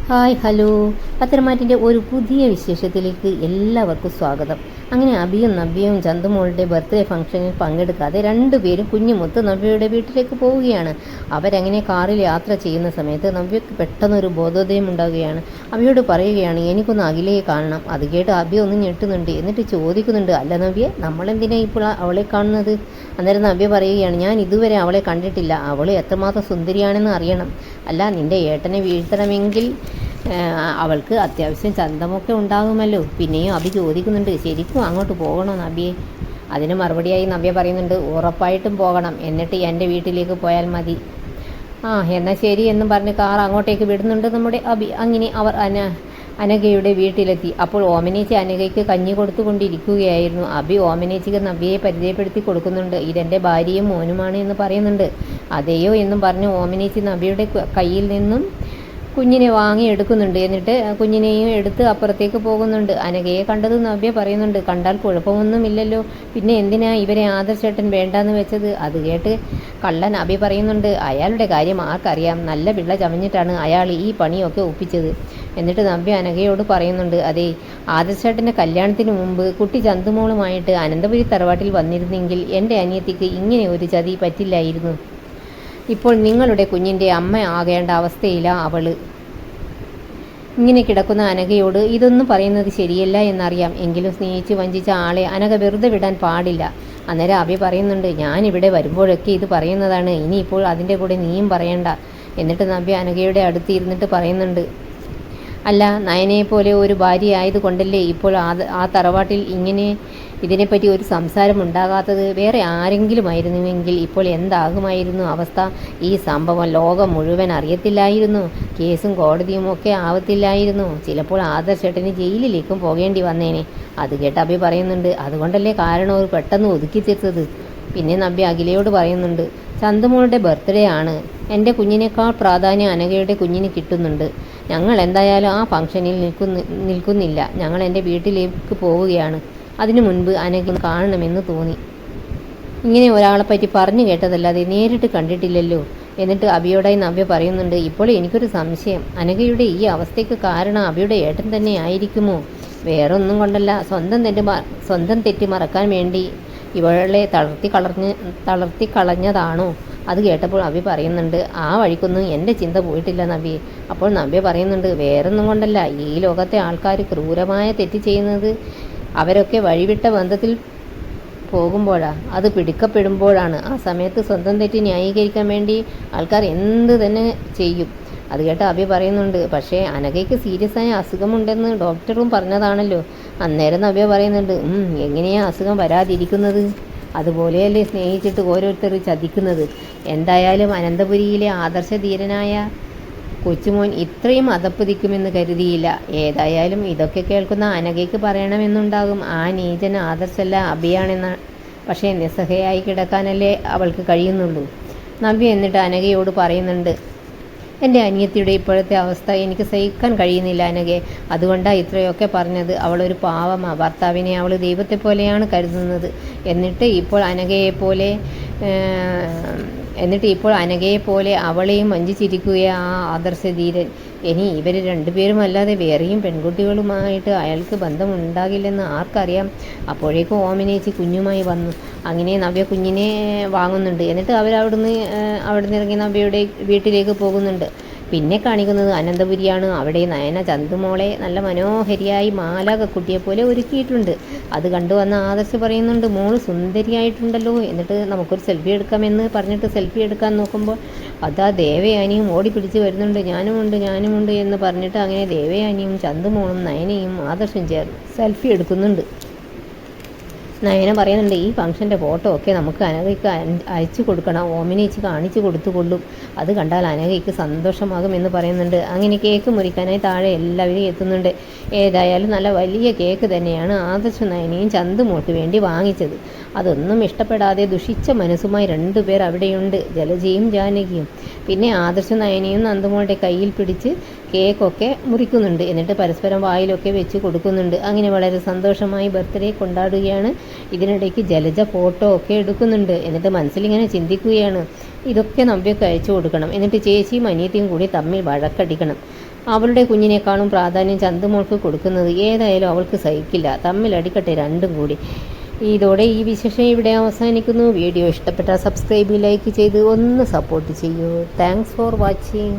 Hi hello, പത്തരമാറ്റിൻ്റെ ഒരു പുതിയ വിശേഷത്തിലേക്ക് എല്ലാവർക്കും സ്വാഗതം. അങ്ങനെ അബിയും നവ്യയും ചന്തുമോളുടെ ബർത്ത്ഡേ ഫംഗ്ഷനിൽ പങ്കെടുക്കാതെ രണ്ടുപേരും കുഞ്ഞുമൊത്ത് നവ്യയുടെ വീട്ടിലേക്ക് പോവുകയാണ്. അവരങ്ങനെ കാറിൽ യാത്ര ചെയ്യുന്ന സമയത്ത് നവ്യക്ക് പെട്ടെന്നൊരു ബോധോദയം ഉണ്ടാവുകയാണ്. അബിയോട് പറയുകയാണ്, എനിക്കൊന്ന് അഖിലയെ കാണണം. അത് കേട്ട് അബി ഒന്ന് ഞെട്ടുന്നുണ്ട്. എന്നിട്ട് ചോദിക്കുന്നുണ്ട്, അല്ല നവ്യ, നമ്മളെന്തിനാ ഇപ്പോൾ അവളെ കാണുന്നത്? അന്നേരം നവ്യ പറയുകയാണ്, ഞാൻ ഇതുവരെ അവളെ കണ്ടിട്ടില്ല. അവൾ എത്രമാത്രം സുന്ദരിയാണെന്ന് അറിയണം. അല്ല, നിൻ്റെ ഏട്ടനെ വീഴ്ത്തണമെങ്കിൽ അവൾക്ക് അത്യാവശ്യം ചന്തമൊക്കെ ഉണ്ടാകുമല്ലോ. പിന്നെയും അബി ചോദിക്കുന്നുണ്ട്, ശരിക്കും അങ്ങോട്ട് പോകണോ നവ്യയെ? അതിന് മറുപടിയായി നവ്യ പറയുന്നുണ്ട്, ഉറപ്പായിട്ടും പോകണം. എന്നിട്ട് എൻ്റെ വീട്ടിലേക്ക് പോയാൽ മതി. എന്നാൽ ശരി എന്നും പറഞ്ഞ് കാർ അങ്ങോട്ടേക്ക് വിടുന്നുണ്ട് നമ്മുടെ അബി. അങ്ങനെ അവർ അനഘയുടെ വീട്ടിലെത്തി. അപ്പോൾ ഓമനേച്ചി അനഘയ്ക്ക് കഞ്ഞി കൊടുത്തുകൊണ്ടിരിക്കുകയായിരുന്നു. അബി ഓമനേച്ചിക്ക് നവ്യയെ പരിചയപ്പെടുത്തി കൊടുക്കുന്നുണ്ട്. ഇതെൻ്റെ ഭാര്യയും മോനുമാണ് എന്ന് പറയുന്നുണ്ട്. അതെയോ എന്നും പറഞ്ഞ് ഓമനേച്ചി നവ്യയുടെ കയ്യിൽ നിന്നും കുഞ്ഞിനെ വാങ്ങി എടുക്കുന്നുണ്ട്. എന്നിട്ട് കുഞ്ഞിനെയും എടുത്ത് അപ്പുറത്തേക്ക് പോകുന്നുണ്ട്. അനഘയെ കണ്ടത് നവ്യ പറയുന്നുണ്ട്, കണ്ടാൽ കുഴപ്പമൊന്നുമില്ലല്ലോ, പിന്നെ എന്തിനാ ഇവരെ ആദർശേട്ടൻ വേണ്ടാന്ന് വെച്ചത്? അത് കേട്ട് കള്ളൻ അബി പറയുന്നുണ്ട്, അയാളുടെ കാര്യം ആർക്കറിയാം, നല്ല പിള്ള ചമഞ്ഞിട്ടാണ് അയാൾ ഈ പണിയൊക്കെ ഒപ്പിച്ചത്. എന്നിട്ട് നവ്യ അനഘയോട് പറയുന്നുണ്ട്, അതെ, ആദർശേട്ടൻ്റെ കല്യാണത്തിന് മുമ്പ് കുട്ടി ചന്തുമോളുമായിട്ട് അനന്തപുരി തറവാട്ടിൽ വന്നിരുന്നെങ്കിൽ എൻ്റെ അനിയത്തിക്ക് ഇങ്ങനെ ഒരു ചതി പറ്റില്ലായിരുന്നു. ഇപ്പോൾ നിങ്ങളുടെ കുഞ്ഞിൻ്റെ അമ്മ ആകേണ്ട അവസ്ഥയില്ല അവള്. ഇങ്ങനെ കിടക്കുന്ന അനഘയോട് ഇതൊന്നും പറയുന്നത് ശരിയല്ല എന്നറിയാം, എങ്കിലും സ്നേഹിച്ച് വഞ്ചിച്ച ആളെ അനഘ വെറുതെ വിടാൻ പാടില്ല. അന്നേരം അബി പറയുന്നുണ്ട്, ഞാനിവിടെ വരുമ്പോഴൊക്കെ ഇത് പറയുന്നതാണ്, ഇനിയിപ്പോൾ അതിൻ്റെ കൂടെ നീയും പറയണ്ട. എന്നിട്ട് നവ്യ അനഘയുടെ അടുത്ത് ഇരുന്നിട്ട് പറയുന്നുണ്ട്, അല്ല, നയനയെപ്പോലെ ഒരു ഭാര്യ ആയതുകൊണ്ടല്ലേ ഇപ്പോൾ ആ തറവാട്ടിൽ ഇതിനെപ്പറ്റി ഒരു സംസാരം ഉണ്ടാകാത്തത്? വേറെ ആരെങ്കിലും ആയിരുന്നുവെങ്കിൽ ഇപ്പോൾ എന്താകുമായിരുന്നു അവസ്ഥ? ഈ സംഭവം ലോകം മുഴുവൻ അറിയത്തില്ലായിരുന്നു, കേസും കോടതിയും ഒക്കെ ആവത്തില്ലായിരുന്നു, ചിലപ്പോൾ ആദർശേട്ടന് ജയിലിലേക്കും പോകേണ്ടി വന്നേനെ. അത് കേട്ട് അബി പറയുന്നുണ്ട്, അതുകൊണ്ടല്ലേ കാരണം ഒരു പെട്ടെന്ന് ഒതുക്കി തീർത്തത്. പിന്നെ നവ്യ അഖിലയോട് പറയുന്നുണ്ട്, ചന്തുമോളുടെ ബർത്ത്ഡേ ആണ്, എൻ്റെ കുഞ്ഞിനേക്കാൾ പ്രാധാന്യം അനഘയുടെ കുഞ്ഞിന് കിട്ടുന്നുണ്ട്. ഞങ്ങൾ എന്തായാലും ആ ഫംഗ്ഷനിൽ നിൽക്കുന്നില്ല, ഞങ്ങൾ എൻ്റെ വീട്ടിലേക്ക് പോവുകയാണ്. അതിനു മുൻപ് അനഘ കാണണമെന്ന് തോന്നി. ഇങ്ങനെ ഒരാളെപ്പറ്റി പറഞ്ഞു കേട്ടതല്ലാതെ നേരിട്ട് കണ്ടിട്ടില്ലല്ലോ. എന്നിട്ട് അബിയോടായി നവ്യ പറയുന്നുണ്ട്, ഇപ്പോൾ എനിക്കൊരു സംശയം, അനഘയുടെ ഈ അവസ്ഥയ്ക്ക് കാരണം അബിയുടെ ഏട്ടൻ തന്നെ ആയിരിക്കുമോ? വേറെ ഒന്നും കൊണ്ടല്ല, സ്വന്തം തെറ്റ് മറക്കാൻ വേണ്ടി ഇവളെ തളർത്തി കളഞ്ഞതാണോ? അത് കേട്ടപ്പോൾ അബി പറയുന്നുണ്ട്, ആ വഴിക്കൊന്നും എൻ്റെ ചിന്ത പോയിട്ടില്ല നവ്യ. അപ്പോൾ നവ്യ പറയുന്നുണ്ട്, വേറൊന്നും കൊണ്ടല്ല, ഈ ലോകത്തെ ആൾക്കാർ ക്രൂരമായ തെറ്റ് ചെയ്യുന്നത് അവരൊക്കെ വഴിവിട്ട ബന്ധത്തിൽ പോകുമ്പോഴാണ്, അത് പിടിക്കപ്പെടുമ്പോഴാണ്. ആ സമയത്ത് സ്വന്തം തെറ്റ് ന്യായീകരിക്കാൻ വേണ്ടി ആൾക്കാർ എന്ത് തന്നെ ചെയ്യും. അത് കേട്ട് അബി പറയുന്നുണ്ട്, പക്ഷേ അനഘയ്ക്ക് സീരിയസ് ആയ അസുഖമുണ്ടെന്ന് ഡോക്ടറും പറഞ്ഞതാണല്ലോ. അന്നേരം നവ്യ പറയുന്നുണ്ട്, എങ്ങനെയാ അസുഖം വരാതിരിക്കുന്നത്? അതുപോലെയല്ലേ സ്നേഹിച്ചിട്ട് ഓരോരുത്തർ ചതിക്കുന്നത്. എന്തായാലും അനന്തപുരിയിലെ ആദർശധീരനായ കൊച്ചുമോൻ ഇത്രയും അതപ്പതിക്കുമെന്ന് കരുതിയില്ല. ഏതായാലും ഇതൊക്കെ കേൾക്കുന്ന അനഘയ്ക്ക് പറയണമെന്നുണ്ടാകും, ആ നീചൻ ആദർശല്ല അബിയാണെന്ന. പക്ഷേ നിസ്സഹയായി കിടക്കാനല്ലേ അവൾക്ക് കഴിയുന്നുള്ളൂ. നവ്യ എന്നിട്ട് അനഘയോട് പറയുന്നുണ്ട്, എൻ്റെ അനിയത്തിയുടെ ഇപ്പോഴത്തെ അവസ്ഥ എനിക്ക് സഹിക്കാൻ കഴിയുന്നില്ല അനഘയെ, അതുകൊണ്ടാണ് ഇത്രയൊക്കെ പറഞ്ഞത്. അവളൊരു പാവമാണ്, ഭർത്താവിനെ അവൾ ദൈവത്തെ പോലെയാണ് കരുതുന്നത്. എന്നിട്ട് ഇപ്പോൾ അനഘയെപ്പോലെ അവളെയും വഞ്ചിച്ചിരിക്കുകയാണ് ആ ആദർശധീരൻ. ഇനി ഇവർ രണ്ടുപേരും അല്ലാതെ വേറെയും പെൺകുട്ടികളുമായിട്ട് അയാൾക്ക് ബന്ധമുണ്ടാകില്ലെന്ന് ആർക്കറിയാം. അപ്പോഴേക്കും ഓമനേച്ചി കുഞ്ഞുമായി വന്നു. അങ്ങനെ നവ്യ കുഞ്ഞിനെ വാങ്ങുന്നുണ്ട്. എന്നിട്ട് അവിടെ നിന്ന് ഇറങ്ങി നവ്യയുടെ വീട്ടിലേക്ക് പോകുന്നുണ്ട്. പിന്നെ കാണിക്കുന്നത് അനന്തപുരിയാണ്. അവിടെ നയന ചന്തുമോളെ നല്ല മനോഹരിയായി മാലാകക്കുട്ടിയെപ്പോലെ ഒരുക്കിയിട്ടുണ്ട്. അത് കണ്ടുവന്ന ആദർശ് പറയുന്നുണ്ട്, മോള് സുന്ദരിയായിട്ടുണ്ടല്ലോ. എന്നിട്ട് നമുക്കൊരു സെൽഫി എടുക്കാമെന്ന് പറഞ്ഞിട്ട് സെൽഫി എടുക്കാൻ നോക്കുമ്പോൾ അതാ ദേവയാനിയും ഓടി പിടിച്ച് വരുന്നുണ്ട്. ഞാനുമുണ്ട് എന്ന് പറഞ്ഞിട്ട് അങ്ങനെ ദേവയാനിയും ചന്തുമോളും നയനയും ആദർശും ചേർന്ന് സെൽഫി എടുക്കുന്നുണ്ട്. നയന പറയുന്നുണ്ട്, ഈ ഫംഗ്ഷൻ്റെ ഫോട്ടോ ഒക്കെ നമുക്ക് അനഘയ്ക്ക് അയച്ചു കൊടുക്കണം, ഓമനേച്ചി കാണിച്ചു കൊടുത്തുകൊള്ളും, അത് കണ്ടാൽ അനഘയ്ക്ക് സന്തോഷമാകുമെന്ന് പറയുന്നുണ്ട്. അങ്ങനെ കേക്ക് മുറിക്കാനായി താഴെ എല്ലാവരും എത്തുന്നുണ്ട്. ഏതായാലും നല്ല വലിയ കേക്ക് തന്നെയാണ് ആദർശ നയനയും ചന്തുമോൾക്ക് വേണ്ടി വാങ്ങിച്ചത്. അതൊന്നും ഇഷ്ടപ്പെടാതെ ദുഷിച്ച മനസ്സുമായി രണ്ടുപേർ അവിടെയുണ്ട്, ജലജയും ജാനകിയും. പിന്നെ ആദർശ നയനയും നന്ദുമോളുടെ കയ്യിൽ പിടിച്ച് കേക്കൊക്കെ മുറിക്കുന്നുണ്ട്. എന്നിട്ട് പരസ്പരം വായിലൊക്കെ വെച്ച് കൊടുക്കുന്നുണ്ട്. അങ്ങനെ വളരെ സന്തോഷമായി ബർത്ത്ഡേ കൊണ്ടാടുകയാണ്. ഇതിനിടയ്ക്ക് ജലജ ഫോട്ടോ ഒക്കെ എടുക്കുന്നുണ്ട്. എന്നിട്ട് മനസ്സിലിങ്ങനെ ചിന്തിക്കുകയാണ്, ഇതൊക്കെ നവ്യക്ക് അയച്ചു കൊടുക്കണം, എന്നിട്ട് ചേച്ചിയും അനിയത്തിയും കൂടി തമ്മിൽ വഴക്കടിക്കണം. അവളുടെ കുഞ്ഞിനേക്കാളും പ്രാധാന്യം ചന്തുമോൾക്ക് കൊടുക്കുന്നത് ഏതായാലും അവൾക്ക് സഹിക്കില്ല. തമ്മിലടിക്കട്ടെ രണ്ടും കൂടി. ഇതോടെ ഈ വിശേഷം ഇവിടെ അവസാനിക്കുന്നു. വീഡിയോ ഇഷ്ടപ്പെട്ടാൽ സബ്സ്ക്രൈബ്, ലൈക്ക് ചെയ്ത് ഒന്ന് സപ്പോർട്ട് ചെയ്യൂ. Thanks for watching.